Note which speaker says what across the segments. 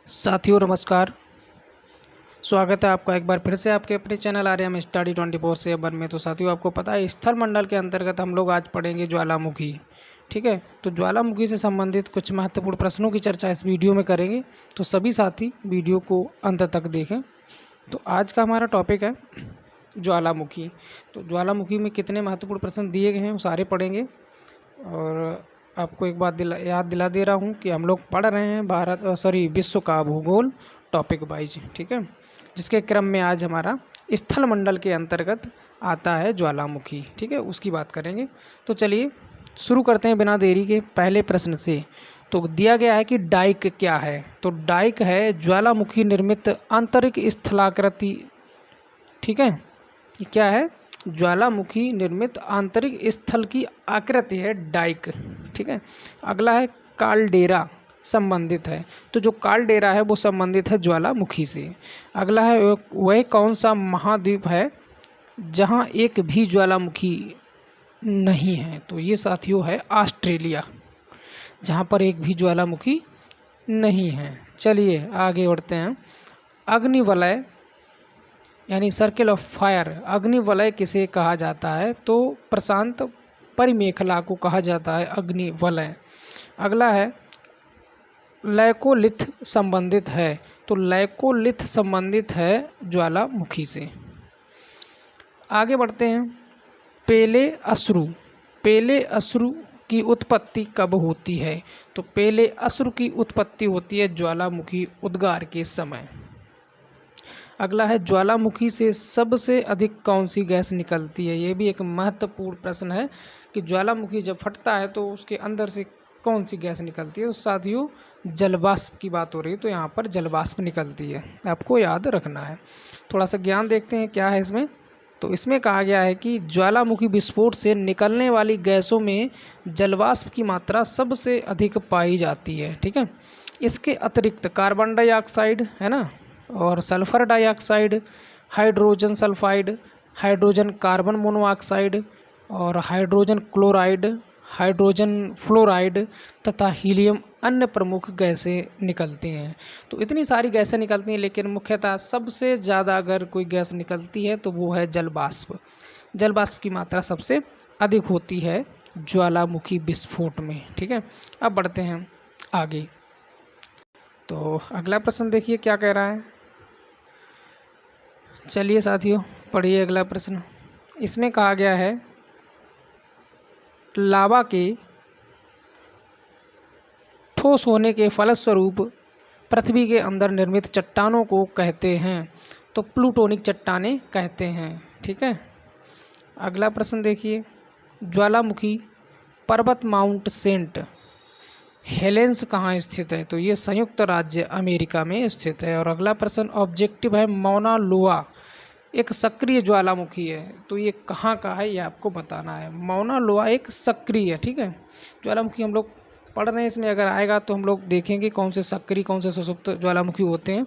Speaker 1: साथियों नमस्कार। स्वागत है आपका एक बार फिर से आपके अपने चैनल आर्यम स्टडी 24/7 में। तो साथियों आपको पता है स्थल मंडल के अंतर्गत हम लोग आज पढ़ेंगे ज्वालामुखी। ठीक है, तो ज्वालामुखी से संबंधित कुछ महत्वपूर्ण प्रश्नों की चर्चा इस वीडियो में करेंगे, तो सभी साथी वीडियो को अंत तक देखें। तो आज का हमारा टॉपिक है ज्वालामुखी। तो ज्वालामुखी में कितने महत्वपूर्ण प्रश्न दिए गए हैं वो सारे पढ़ेंगे। और आपको एक बात याद दिला दे रहा हूँ कि हम लोग पढ़ रहे हैं विश्व का भूगोल टॉपिक वाइज। ठीक है, जिसके क्रम में आज हमारा स्थल मंडल के अंतर्गत आता है ज्वालामुखी। ठीक है, उसकी बात करेंगे। तो चलिए शुरू करते हैं बिना देरी के पहले प्रश्न से। तो दिया गया है कि डाइक क्या है। तो डाइक है ज्वालामुखी निर्मित आंतरिक स्थलाकृति। ठीक है, ये क्या है? ज्वालामुखी निर्मित आंतरिक स्थल की आकृति है डाइक। ठीक है, अगला है काल्डेरा संबंधित है। तो जो काल्डेरा है वो संबंधित है ज्वालामुखी से। अगला है वह कौन सा महाद्वीप है जहाँ एक भी ज्वालामुखी नहीं है। तो ये साथियों है ऑस्ट्रेलिया, जहाँ पर एक भी ज्वालामुखी नहीं है। चलिए आगे बढ़ते हैं। अग्निवलय यानी सर्किल ऑफ फायर, अग्निवलय किसे कहा जाता है? तो प्रशांत परिमेखला को कहा जाता है अग्निवलय। अगला है लैकोलिथ संबंधित है। तो लैकोलिथ संबंधित है ज्वालामुखी से। आगे बढ़ते हैं। पेले अश्रु, पेले अश्रु की उत्पत्ति कब होती है? तो पेले अश्रु की उत्पत्ति होती है ज्वालामुखी उद्गार के समय। अगला है ज्वालामुखी से सबसे अधिक कौन सी गैस निकलती है? ये भी एक महत्वपूर्ण प्रश्न है कि ज्वालामुखी जब फटता है तो उसके अंदर से कौन सी गैस निकलती है। तो साथियों जलवाष्प की बात हो रही है, तो यहाँ पर जलवाष्प निकलती है, आपको याद रखना है। थोड़ा सा ज्ञान देखते हैं क्या है इसमें। तो इसमें कहा गया है कि ज्वालामुखी विस्फोट से निकलने वाली गैसों में जलवाष्प की मात्रा सबसे अधिक पाई जाती है। ठीक है, इसके अतिरिक्त कार्बन डाइऑक्साइड है ना, और sulphur dioxide, hydrogen sulphide, hydrogen carbon monoxide और हाइड्रोजन क्लोराइड, हाइड्रोजन फ्लोराइड तथा हीलियम अन्य प्रमुख गैसें निकलती हैं। तो इतनी सारी गैसें निकलती हैं, लेकिन मुख्यतः सबसे ज़्यादा अगर कोई गैस निकलती है तो वो है जलवाष्प। जलवाष्प की मात्रा सबसे अधिक होती है ज्वालामुखी विस्फोट में। ठीक है, अब बढ़ते हैं आगे। तो अगला प्रश्न देखिए क्या कह रहा है। चलिए साथियों पढ़िए अगला प्रश्न। इसमें कहा गया है लावा के ठोस होने के फलस्वरूप पृथ्वी के अंदर निर्मित चट्टानों को कहते हैं। तो प्लूटोनिक चट्टानें कहते हैं। ठीक है, अगला प्रश्न देखिए। ज्वालामुखी पर्वत माउंट सेंट हेलेंस कहाँ स्थित है? तो ये संयुक्त राज्य अमेरिका में स्थित है। और अगला प्रश्न ऑब्जेक्टिव है मौना लोआ एक सक्रिय ज्वालामुखी है। तो ये कहाँ का है ये आपको बताना है। मौना लोआ एक सक्रिय, ठीक है, ज्वालामुखी हम लोग पढ़ रहे हैं। इसमें अगर आएगा तो हम लोग देखेंगे कौन से सक्रिय कौन से सुषुप्त ज्वालामुखी होते हैं।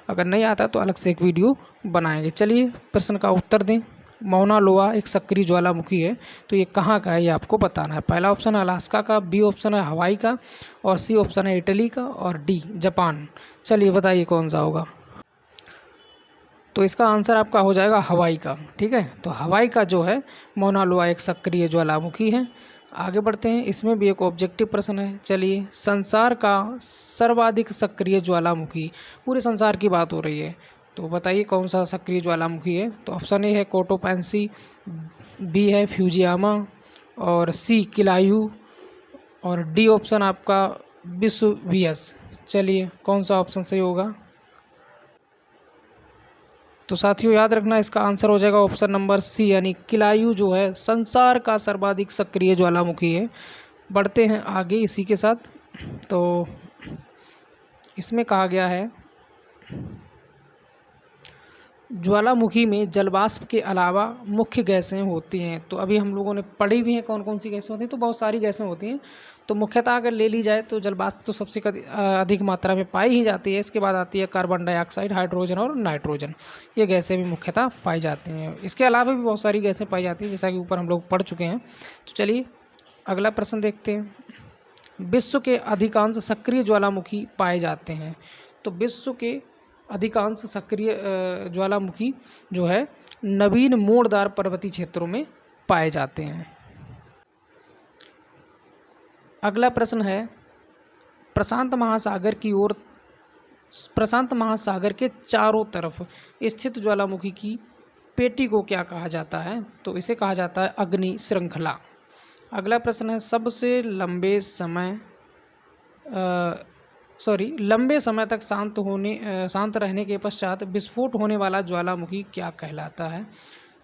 Speaker 1: अगर नहीं आता तो अलग से एक वीडियो बनाएंगे। चलिए प्रश्न का उत्तर दें। मौना लोआ एक सक्रिय ज्वालामुखी है, तो ये कहाँ का है ये आपको बताना है। पहला ऑप्शन है अलास्का का, बी ऑप्शन है हवाई का, और सी ऑप्शन है इटली का, और डी जापान। चलिए बताइए कौन सा होगा। तो इसका आंसर आपका हो जाएगा हवाई का। ठीक है, तो हवाई का जो है मौना लोआ एक सक्रिय ज्वालामुखी है। आगे बढ़ते हैं। इसमें भी एक ऑब्जेक्टिव प्रश्न है। चलिए, संसार का सर्वाधिक सक्रिय ज्वालामुखी, पूरे संसार की बात हो रही है, तो बताइए कौन सा सक्रिय ज्वालामुखी है। तो ऑप्शन ए है कोटोपैंसी, बी है फ्यूजियामा, और सी किलायू, और डी ऑप्शन आपका विसुवियस। चलिए कौन सा ऑप्शन सही होगा। तो साथियों याद रखना इसका आंसर हो जाएगा ऑप्शन नंबर सी, यानी किलायू जो है संसार का सर्वाधिक सक्रिय ज्वालामुखी है। बढ़ते हैं आगे इसी के साथ। तो इसमें कहा गया है ज्वालामुखी में जलवाष्प के अलावा मुख्य गैसें होती हैं। तो अभी हम लोगों ने पढ़ी भी हैं कौन कौन सी गैसें होती हैं। तो बहुत सारी गैसें होती हैं। तो मुख्यतः अगर ले ली जाए तो जलवाष्प तो सबसे अधिक मात्रा में पाई ही जाती है। इसके बाद आती है कार्बन डाइऑक्साइड, हाइड्रोजन और नाइट्रोजन। ये गैसें भी मुख्यतः पाई जाती हैं। इसके अलावा भी बहुत सारी गैसें पाई जाती हैं, जैसा कि ऊपर हम लोग पढ़ चुके हैं। तो चलिए अगला प्रश्न देखते हैं। विश्व के अधिकांश सक्रिय ज्वालामुखी पाए जाते हैं। तो विश्व के अधिकांश सक्रिय ज्वालामुखी जो है नवीन मोड़दार पर्वतीय क्षेत्रों में पाए जाते हैं। अगला प्रश्न है, प्रशांत महासागर के चारों तरफ स्थित ज्वालामुखी की पेटी को क्या कहा जाता है? तो इसे कहा जाता है अग्नि श्रृंखला। अगला प्रश्न है, लंबे समय तक शांत रहने के पश्चात विस्फोट होने वाला ज्वालामुखी क्या कहलाता है?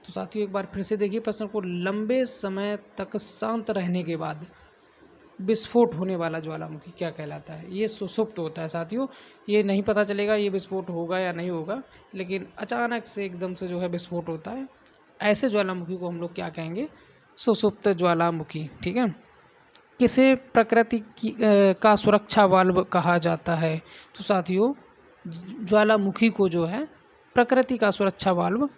Speaker 1: तो साथियों एक बार फिर से देखिए प्रश्न को, लंबे समय तक शांत रहने के बाद विस्फोट होने वाला ज्वालामुखी क्या कहलाता है? ये सुषुप्त होता है साथियों, ये नहीं पता चलेगा ये विस्फोट होगा या नहीं होगा, लेकिन अचानक से एकदम से जो है विस्फोट होता है, ऐसे ज्वालामुखी को हम लोग क्या कहेंगे? सुषुप्त ज्वालामुखी। ठीक है। किसे प्रकृति का सुरक्षा वाल्व कहा जाता है? तो साथियों ज्वालामुखी को जो है प्रकृति का सुरक्षा वाल्व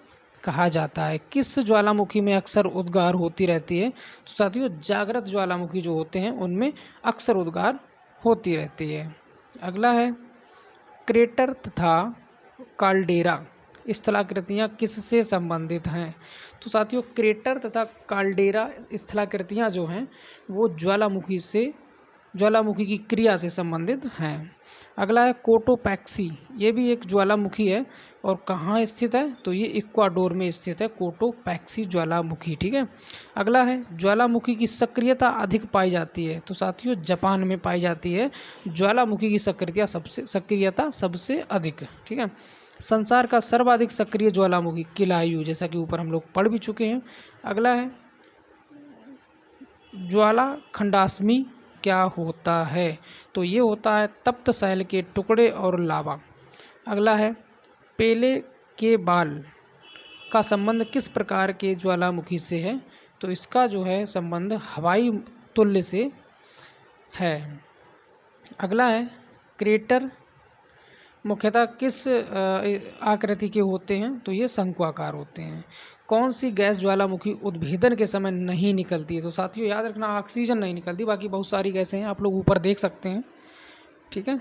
Speaker 1: कहा जाता है। किस ज्वालामुखी में अक्सर उद्गार होती रहती है? तो साथियों जागृत ज्वालामुखी जो होते हैं उनमें अक्सर उद्गार होती रहती है। अगला है, क्रेटर तथा काल्डेरा स्थलाकृतियाँ किससे संबंधित हैं? तो साथियों क्रेटर तथा काल्डेरा स्थलाकृतियाँ जो हैं वो ज्वालामुखी की क्रिया से संबंधित हैं। अगला है कोटोपैक्सी, ये भी एक ज्वालामुखी है और कहाँ स्थित है? तो ये इक्वाडोर में स्थित है कोटोपैक्सी ज्वालामुखी। ठीक है। अगला है, ज्वालामुखी की सक्रियता अधिक पाई जाती है? तो साथियों जापान में पाई जाती है ज्वालामुखी की सक्रियता सबसे अधिक। ठीक है। संसार का सर्वाधिक सक्रिय ज्वालामुखी किलायु, जैसा कि ऊपर हम लोग पढ़ भी चुके हैं। अगला है, ज्वाला खंडास्मी क्या होता है? तो ये होता है तप्त शैल के टुकड़े और लावा। अगला है, पेले के बाल का संबंध किस प्रकार के ज्वालामुखी से है? तो इसका जो है संबंध हवाई तुल्य से है। अगला है, क्रेटर मुख्यतः किस आकृति के होते हैं? तो ये शंक्वाकार होते हैं। कौन सी गैस ज्वालामुखी उद्भेदन के समय नहीं निकलती है? तो साथियों याद रखना ऑक्सीजन नहीं निकलती, बाकी बहुत सारी गैसें हैं, आप लोग ऊपर देख सकते हैं। ठीक है।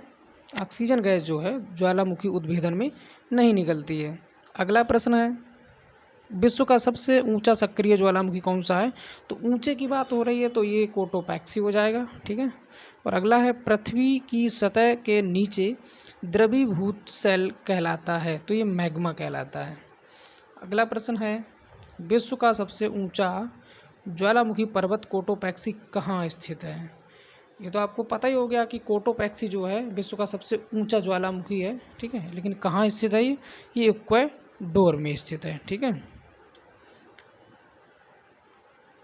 Speaker 1: ऑक्सीजन गैस जो है ज्वालामुखी उद्भेदन में नहीं निकलती है। अगला प्रश्न है, विश्व का सबसे ऊंचा सक्रिय ज्वालामुखी कौन सा है? तो ऊंचे की बात हो रही है तो ये कोटोपैक्सी हो जाएगा। ठीक है। और अगला है, पृथ्वी की सतह के नीचे द्रवीभूत सेल कहलाता है? तो ये मैग्मा कहलाता है। अगला प्रश्न है, विश्व का सबसे ऊंचा ज्वालामुखी पर्वत कोटोपैक्सी कहाँ स्थित है? ये तो आपको पता ही हो गया कि कोटोपैक्सी जो है विश्व का सबसे ऊंचा ज्वालामुखी है। ठीक है। लेकिन कहाँ स्थित है ये इक्वाडोर में स्थित है। ठीक है।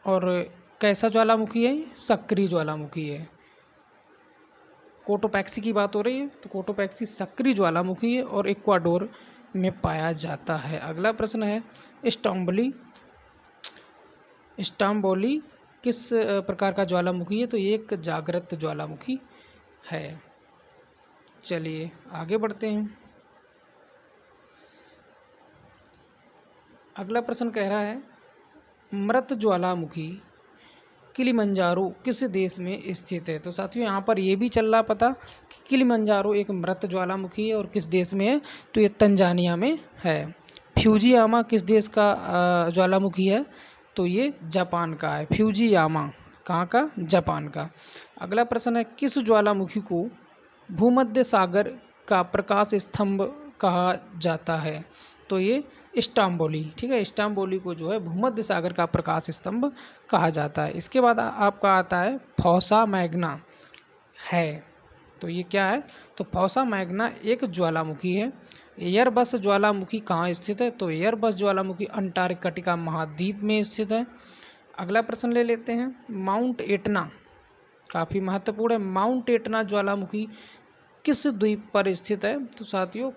Speaker 1: और कैसा ज्वालामुखी है? सक्रिय ज्वालामुखी है। कोटोपैक्सी की बात हो रही है तो कोटोपैक्सी सक्रिय ज्वालामुखी है और इक्वाडोर में पाया जाता है। अगला प्रश्न है, स्टाम्बोली किस प्रकार का ज्वालामुखी है? तो ये एक जागृत ज्वालामुखी है। चलिए आगे बढ़ते हैं। अगला प्रश्न कह रहा है, मृत ज्वालामुखी किलिमंजारो किस देश में स्थित है? तो साथियों यहाँ पर ये भी चल रहा पता कि किलिमंजारो एक मृत ज्वालामुखी है और किस देश में है? तो ये तंजानिया में है। फ्यूजियामा किस देश का ज्वालामुखी है? तो ये जापान का है। फ्यूजियामा कहाँ का? जापान का। अगला प्रश्न है, किस ज्वालामुखी को भूमध्य सागर का प्रकाश स्तंभ कहा जाता है? तो ये स्टाम्बोली। ठीक है। स्टाम्बोली को जो है भूमध्य सागर का प्रकाश स्तंभ कहा जाता है। इसके बाद आपका आता है फोसा मैग्ना है। तो ये क्या है? तो फोसा मैग्ना एक ज्वालामुखी है। एयरबस ज्वालामुखी कहाँ स्थित है? तो एयरबस ज्वालामुखी अंटार्कटिका महाद्वीप में स्थित है। अगला प्रश्न ले लेते हैं, माउंट एटना काफ़ी महत्वपूर्ण है। माउंट एटना ज्वालामुखी किस द्वीप पर स्थित है? तो साथियों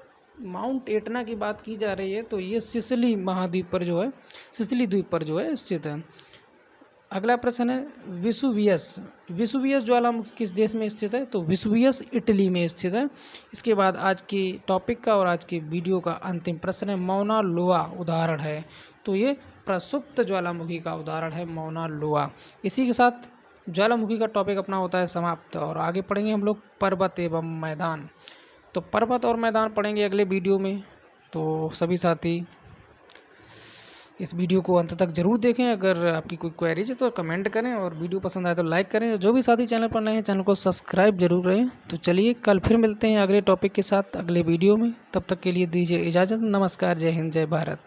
Speaker 1: माउंट एटना की बात की जा रही है तो ये सिसिली महाद्वीप पर जो है, सिसिली द्वीप पर जो है स्थित है। अगला प्रश्न है, विसुवियस ज्वालामुखी किस देश में स्थित है? तो विसुवियस इटली में स्थित है। इसके बाद आज की टॉपिक का और आज की वीडियो का अंतिम प्रश्न है, मौना लोआ उदाहरण है? तो ये प्रसुप्त ज्वालामुखी का उदाहरण है मौना लोआ। इसी के साथ ज्वालामुखी का टॉपिक अपना होता है समाप्त और आगे पढ़ेंगे हम लोग पर्वत एवं मैदान। तो पर्वत और मैदान पढ़ेंगे अगले वीडियो में। तो सभी साथी इस वीडियो को अंत तक जरूर देखें। अगर आपकी कोई क्वेरीज है तो कमेंट करें, और वीडियो पसंद आए तो लाइक करें। जो भी साथी चैनल पर नए हैं चैनल को सब्सक्राइब जरूर करें। तो चलिए कल फिर मिलते हैं अगले टॉपिक के साथ अगले वीडियो में। तब तक के लिए दीजिए इजाज़त। नमस्कार, जय हिंद, जय भारत।